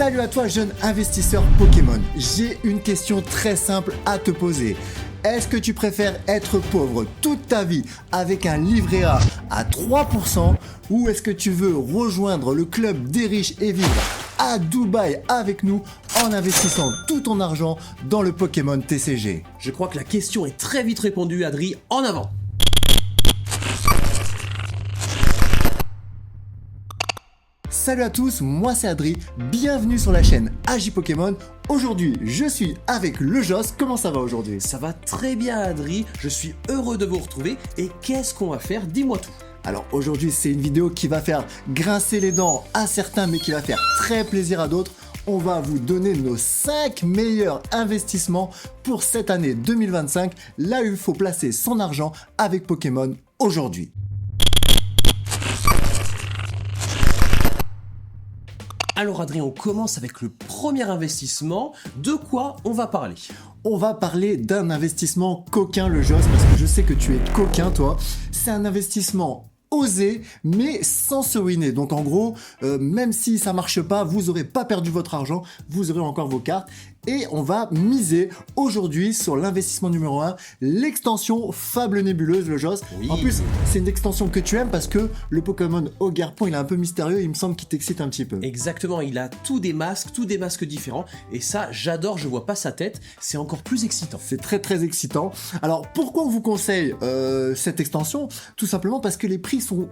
Salut à toi jeune investisseur Pokémon, j'ai une question très simple à te poser. Est-ce que tu préfères être pauvre toute ta vie avec un livret A à 3% ou est-ce que tu veux rejoindre le club des riches et vivre à Dubaï avec nous en investissant tout ton argent dans le Pokémon TCG? Je crois que la question est très vite répondue, Adri, en avant. Salut à tous, moi c'est Adri, bienvenue sur la chaîne AJ Pokémon. Aujourd'hui, je suis avec le Joss. Comment ça va aujourd'hui? Ça va très bien, Adri, je suis heureux de vous retrouver. Et qu'est-ce qu'on va faire? Dis-moi tout. Alors aujourd'hui, c'est une vidéo qui va faire grincer les dents à certains, mais qui va faire très plaisir à d'autres. On va vous donner nos 5 meilleurs investissements pour cette année 2025, là où il faut placer son argent avec Pokémon aujourd'hui. Alors Adrien, on commence avec le premier investissement. De quoi on va parler? On va parler d'un investissement coquin, le Joss, parce que je sais que tu es coquin, toi. C'est un investissement osé, mais sans se ruiner. Donc en gros, même si ça marche pas, vous n'aurez pas perdu votre argent, vous aurez encore vos cartes. Et on va miser aujourd'hui sur l'investissement numéro 1, l'extension Fable Nébuleuse, le Joss. Oui. En plus, c'est une extension que tu aimes parce que le Pokémon Ogerpon, il est un peu mystérieux, il me semble qu'il t'excite un petit peu. Exactement, il a tous des masques différents. Et ça, j'adore, je vois pas sa tête, c'est encore plus excitant. C'est très très excitant. Alors pourquoi on vous conseille cette extension? Tout simplement parce que les prix sont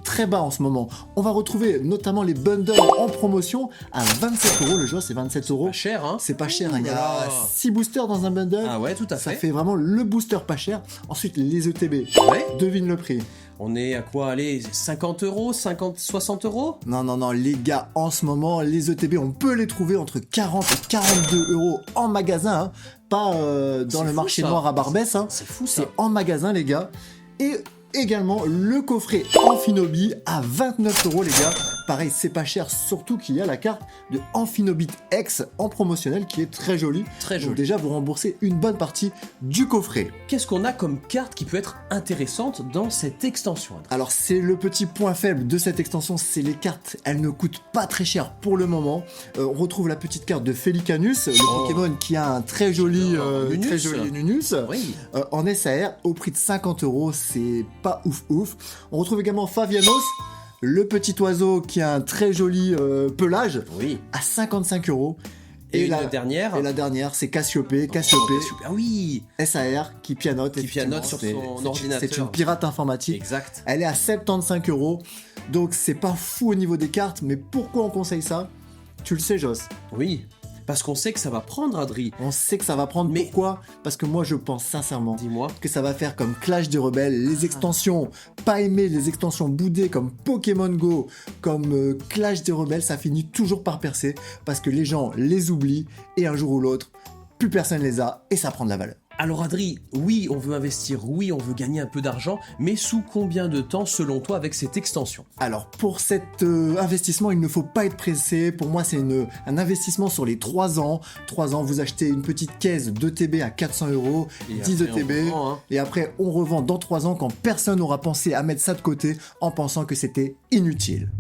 très bas en ce moment. On va retrouver notamment les bundles en promotion à 27 €. Le jeu, c'est 27 €. Pas cher, hein? C'est pas cher. Il y a Oulala. 6 boosters dans un bundle. Ah ouais, tout à Ça fait. fait vraiment le booster pas cher. Ensuite, les ETB. Ouais. Devine le prix. On est à quoi? Allez, 50 €, 50, 60 €? Non, les gars, en ce moment, les ETB, on peut les trouver entre 40 et 42 € en magasin, hein. Pas dans C'est le fou, marché ça. noir à Barbès, hein. C'est fou ça. C'est en magasin, les gars. Et également le coffret Amphinobi à 29 €, les gars. Pareil, c'est pas cher, surtout qu'il y a la carte de Amphinobit X en promotionnel qui est très jolie. Très Donc joli. déjà, vous remboursez une bonne partie du coffret. Qu'est-ce qu'on a comme carte qui peut être intéressante dans cette extension, Adrien? Alors c'est le petit point faible de cette extension, c'est les cartes, elles ne coûtent pas très cher pour le moment. On retrouve la petite carte de Felicanus, le Pokémon qui a un très joli Nunus. Oui. En SAR au prix de 50 €, c'est pas ouf. On retrouve également Favianos, le petit oiseau qui a un très joli pelage Oui. à 55 €. Et la dernière? Et la dernière, c'est Cassiope, Ah oui. SAR qui pianote. Qui pianote sur effectivement. son ordinateur. C'est une pirate informatique. Exact. Elle est à 75 €. Donc c'est pas fou au niveau des cartes, mais pourquoi on conseille ça? Tu le sais, Joss. Oui. Parce qu'on sait que ça va prendre, Adri. On sait que ça va prendre. Mais- Pourquoi? Parce que moi je pense sincèrement Dis-moi. que ça va faire comme Clash des Rebelles, les extensions pas aimées, les extensions boudées comme Pokémon Go, comme Clash des Rebelles, ça finit toujours par percer parce que les gens les oublient et un jour ou l'autre, plus personne les a et ça prend de la valeur. Alors Adri, oui, on veut investir, oui, on veut gagner un peu d'argent, mais sous combien de temps, selon toi, avec cette extension? Alors pour cet investissement, il ne faut pas être pressé. Pour moi, c'est un investissement sur les 3 ans. 3 ans, vous achetez une petite caisse d'ETB à 400 €, Et 10 après, on ETB, revend, hein. et après on revend dans 3 ans quand personne n'aura pensé à mettre ça de côté en pensant que c'était inutile.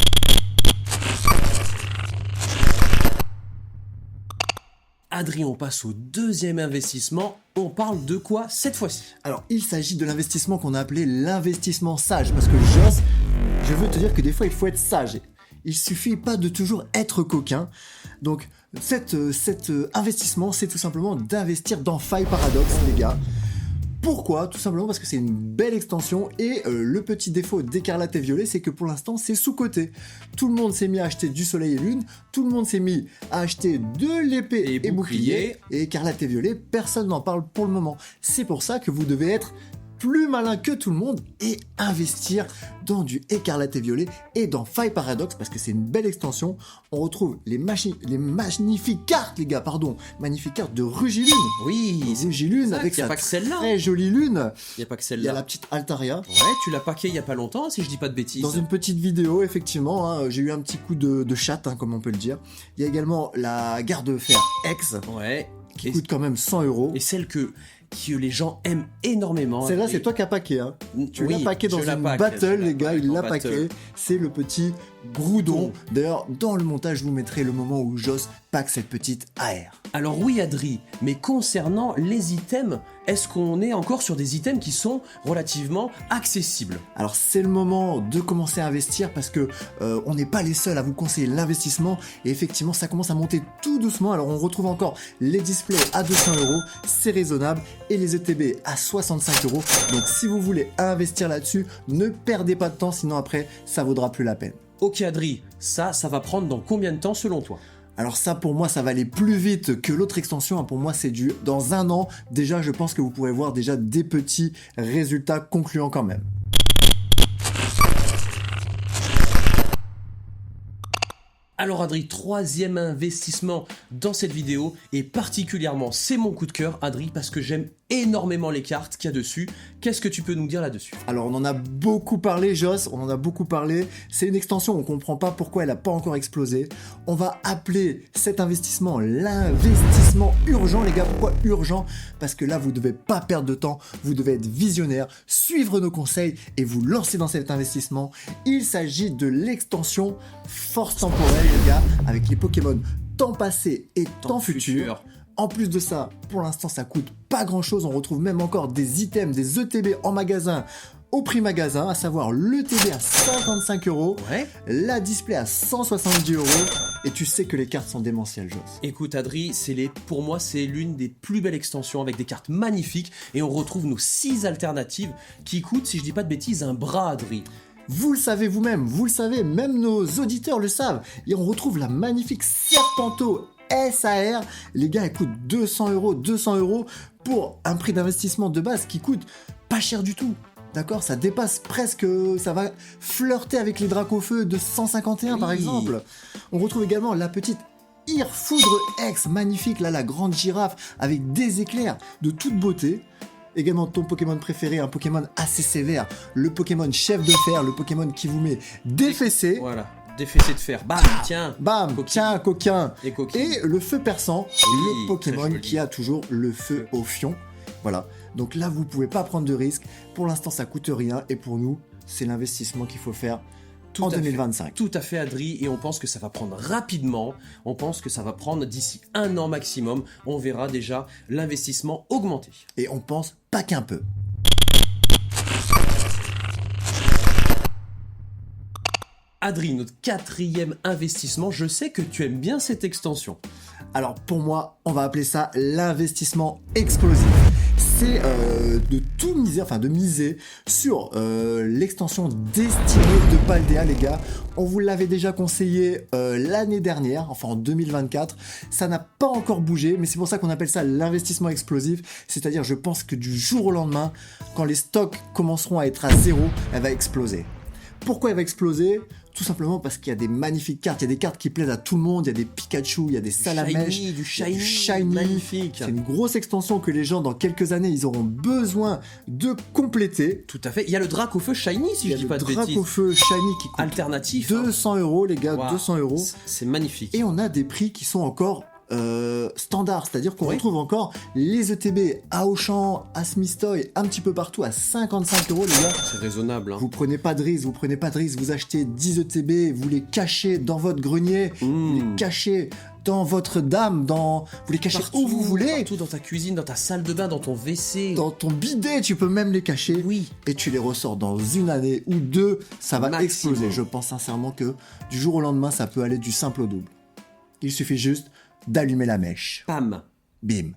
Adri, on passe au deuxième investissement. On parle de quoi cette fois-ci? Alors il s'agit de l'investissement qu'on a appelé l'investissement sage. Parce que Joss, je veux te dire que des fois il faut être sage. Il suffit pas de toujours être coquin. Donc cet investissement, c'est tout simplement d'investir dans Faille Paradox, les gars. Pourquoi? Tout simplement parce que c'est une belle extension et le petit défaut d'Écarlate et Violet, c'est que pour l'instant c'est sous-coté. Tout le monde s'est mis à acheter du Soleil et Lune, tout le monde s'est mis à acheter de l'épée et bouclier, et Écarlate et Violet, personne n'en parle pour le moment. C'est pour ça que vous devez être plus malin que tout le monde et investir dans du Écarlate et Violet et dans Faille Paradox parce que c'est une belle extension. On retrouve les magnifiques cartes, les gars, magnifiques cartes de Rugilune. Oui, Rugilune exact, avec y a sa pas que celle-là. très jolie lune. il n'y a pas que Il y a celle-là. la petite Altaria. Ouais, tu l'as paqué il y a pas longtemps, si je dis pas de bêtises. Dans une petite vidéo, effectivement, hein, j'ai eu un petit coup de chatte, hein, comme on peut le dire. Il y a également la Garde-Fer X, Ouais. qui coûte quand même 100 €. Et celle que les gens aiment énormément. Celle-là, Et- c'est toi qui as paqué, hein. Tu Oui, l'as paqué dans je la une pack, battle, je la les gars, pack il en l'a battle. paqué. C'est le petit Groudon. D'ailleurs, dans le montage, je vous mettrai le moment où Joss pack cette petite AR. Alors oui Adri, mais concernant les items, est-ce qu'on est encore sur des items qui sont relativement accessibles? Alors c'est le moment de commencer à investir parce que on n'est pas les seuls à vous conseiller l'investissement et effectivement ça commence à monter tout doucement. Alors on retrouve encore les displays à 200 €, c'est raisonnable, et les ETB à 65 €. Donc si vous voulez investir là-dessus, ne perdez pas de temps, sinon après ça vaudra plus la peine. Ok Adri, ça va prendre dans combien de temps selon toi? Alors ça, pour moi, ça va aller plus vite que l'autre extension. Hein. Pour moi, c'est dans 1 an. Déjà, je pense que vous pourrez voir déjà des petits résultats concluants quand même. Alors Adri, 3e investissement dans cette vidéo, et particulièrement c'est mon coup de cœur Adri, parce que j'aime énormément les cartes qu'il y a dessus. Qu'est-ce que tu peux nous dire là-dessus? Alors on en a beaucoup parlé Joss, on en a beaucoup parlé. C'est une extension, on comprend pas pourquoi elle n'a pas encore explosé. On va appeler cet investissement l'investissement urgent les gars. Pourquoi urgent? Parce que là vous devez pas perdre de temps, vous devez être visionnaire, suivre nos conseils et vous lancer dans cet investissement. Il s'agit de l'extension Force temporelle les gars, avec les Pokémon temps passé et temps futur. En plus de ça, pour l'instant ça coûte pas grand chose, on retrouve même encore des items, des ETB en magasin au prix magasin, à savoir l'ETB à 55 €, Ouais. la display à 170 €, et tu sais que les cartes sont démentielles, Joss. Écoute Adri, pour moi c'est l'une des plus belles extensions avec des cartes magnifiques, et on retrouve nos 6 alternatives qui coûtent, si je dis pas de bêtises, un bras Adri. Vous le savez vous-même, vous le savez, même nos auditeurs le savent, et on retrouve la magnifique Serpento SAR, les gars, elle coûte 200 €, pour un prix d'investissement de base qui coûte pas cher du tout. D'accord, ça dépasse presque, ça va flirter avec les Dracofeu de 151 par Oui. exemple. On retrouve également la petite Irfoudre X, magnifique, là, la grande girafe avec des éclairs de toute beauté. Également ton Pokémon préféré, un Pokémon assez sévère, le Pokémon chef de fer, le Pokémon qui vous met défessé. Voilà, défessé de fer. Bam, tiens. Bam, Coquin. tiens, coquin. Et coquin. Et le feu perçant, Oui, le Pokémon très joli. qui a toujours le feu au fion. Voilà. Donc là, vous pouvez pas prendre de risques. Pour l'instant, ça coûte rien. Et pour nous, c'est l'investissement qu'il faut faire Tout en à fait. 2025. Tout à fait Adri, et on pense que ça va prendre rapidement, on pense que ça va prendre d'ici 1 an maximum, on verra déjà l'investissement augmenter. Et on pense pas qu'un peu. Adri, notre 4e investissement, je sais que tu aimes bien cette extension. Alors pour moi, on va appeler ça l'investissement explosif. C'est de tout miser, enfin de miser sur l'extension destinée de Paldea, les gars. On vous l'avait déjà conseillé l'année dernière, enfin en 2024. Ça n'a pas encore bougé, mais c'est pour ça qu'on appelle ça l'investissement explosif. C'est-à-dire, je pense que du jour au lendemain, quand les stocks commenceront à être à zéro, elle va exploser. Pourquoi elle va exploser? Tout simplement parce qu'il y a des magnifiques cartes, il y a des cartes qui plaisent à tout le monde, il y a des Pikachu, il y a des Salamèche, du il y a shiny, magnifique. C'est une grosse extension que les gens, dans quelques années, ils auront besoin de compléter. Tout à fait, il y a le Dracofeu shiny si Il y je a dis le pas de bêtises. Dracofeu Shiny qui coûte Alternatif. 200 €, les gars, Waouh. 200 €. C'est magnifique. Et on a des prix qui sont encore standards, c'est-à-dire qu'on Oui. retrouve encore les ETB à Auchan, à Smithtoy, un petit peu partout à 55 € les gars. C'est raisonnable. Hein. Vous prenez pas de risque, vous achetez 10 ETB, vous les cachez dans votre grenier, vous les cachez dans votre dame, vous les cachez où vous voulez. Partout dans ta cuisine, dans ta salle de bain, dans ton WC. Dans ton bidet, tu peux même les cacher. Oui. Et tu les ressors dans 1 année ou 2, ça va Maximum. exploser. Je pense sincèrement que du jour au lendemain, ça peut aller du simple au double. Il suffit juste d'allumer la mèche. Pam. Bim.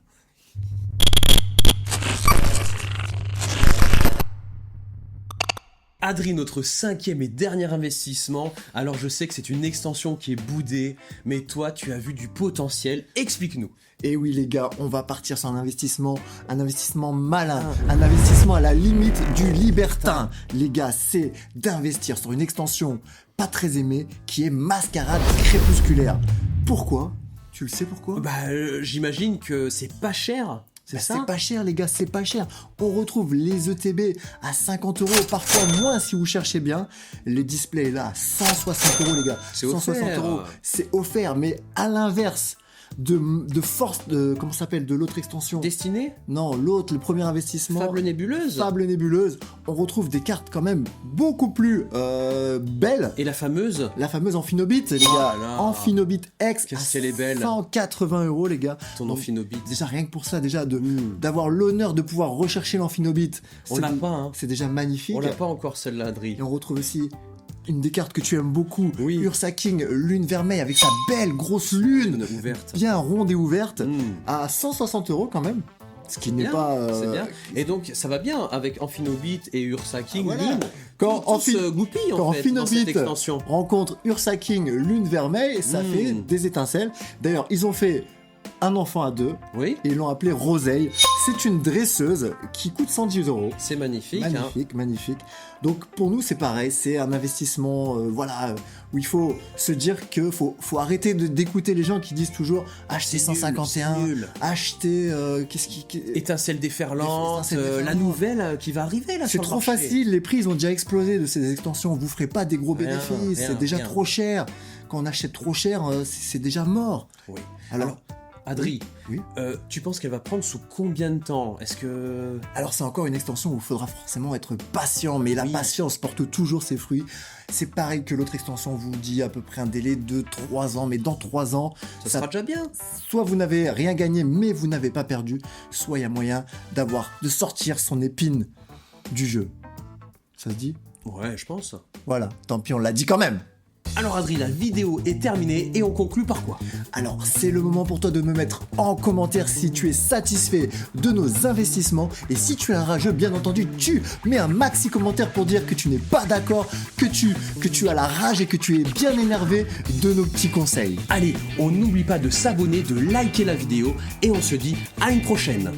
Adri, notre 5e et dernier investissement. Alors je sais que c'est une extension qui est boudée, mais toi tu as vu du potentiel. Explique-nous. Et oui les gars, on va partir sur un investissement malin, un investissement à la limite du libertin. Les gars, c'est d'investir sur une extension pas très aimée qui est Mascarade Crépusculaire. Pourquoi? Tu le sais pourquoi? J'imagine que c'est pas cher. C'est ça? C'est pas cher les gars, c'est pas cher. On retrouve les ETB à 50 €, parfois moins si vous cherchez bien. Les displays là, 160 € les gars. C'est 160 offert. €, c'est offert, mais à l'inverse de force, comment ça s'appelle, de l'autre extension. Destiné? Non, l'autre, le premier investissement. Fable nébuleuse? Fable nébuleuse. On retrouve des cartes quand même beaucoup plus belles. Et la fameuse Amphinobit, les gars. là. Amphinobit X. Qu'est-ce qu'elle est belle. 180 €, les gars. Ton Donc, Amphinobit. déjà, rien que pour ça, déjà, d'avoir l'honneur de pouvoir rechercher l'Amphinobit. On l'a pas, hein. C'est déjà magnifique. On l'a pas encore celle-là, Adri. Et on retrouve aussi une des cartes que tu aimes beaucoup, Oui. Ursa King, lune vermeille avec sa belle grosse lune, Ouverte. bien ronde et ouverte, Mm. à 160 € quand même. Ce qui n'est Bien, pas. C'est bien. Et donc ça va bien avec Amphinobit et Ursa King, Voilà. Lune. Quand Tous goupilles quand en fait dans cette Amphinobit extension. rencontre Ursa King, lune vermeille, ça fait des étincelles. D'ailleurs, ils ont fait un enfant à deux Oui, et ils l'ont appelée Roseille. C'est une dresseuse qui coûte 110 €. c'est magnifique. Hein. Magnifique, magnifique. Donc pour nous c'est pareil, c'est un investissement, où il faut se dire que faut arrêter d'écouter les gens qui disent toujours acheter C'est nul, 151, c'est nul. acheter Étincelle déferlante, Étincelle déferlante. la nouvelle qui va arriver là c'est sur le trop marché. facile, les prix ils ont déjà explosé de ces extensions, vous ferez pas des gros Rien, bénéfices, rien, c'est déjà rien. trop cher. Quand on achète trop cher, c'est déjà mort. Oui. Alors, Adri, oui. tu penses qu'elle va prendre sous combien de temps? Est-ce que... Alors c'est encore une extension où il faudra forcément être patient, mais la Oui. patience porte toujours ses fruits. C'est pareil que l'autre extension vous dit à peu près un délai de 3 ans, mais dans 3 ans, Ça sera déjà bien. soit vous n'avez rien gagné, mais vous n'avez pas perdu, soit il y a moyen de sortir son épine du jeu. Ça se dit? Ouais, je pense. Voilà, tant pis, on l'a dit quand même. Alors Adri, la vidéo est terminée et on conclut par quoi? Alors, c'est le moment pour toi de me mettre en commentaire si tu es satisfait de nos investissements. Et si tu es un rageux, bien entendu, tu mets un maxi commentaire pour dire que tu n'es pas d'accord, que tu as la rage et que tu es bien énervé de nos petits conseils. Allez, on n'oublie pas de s'abonner, de liker la vidéo et on se dit à une prochaine.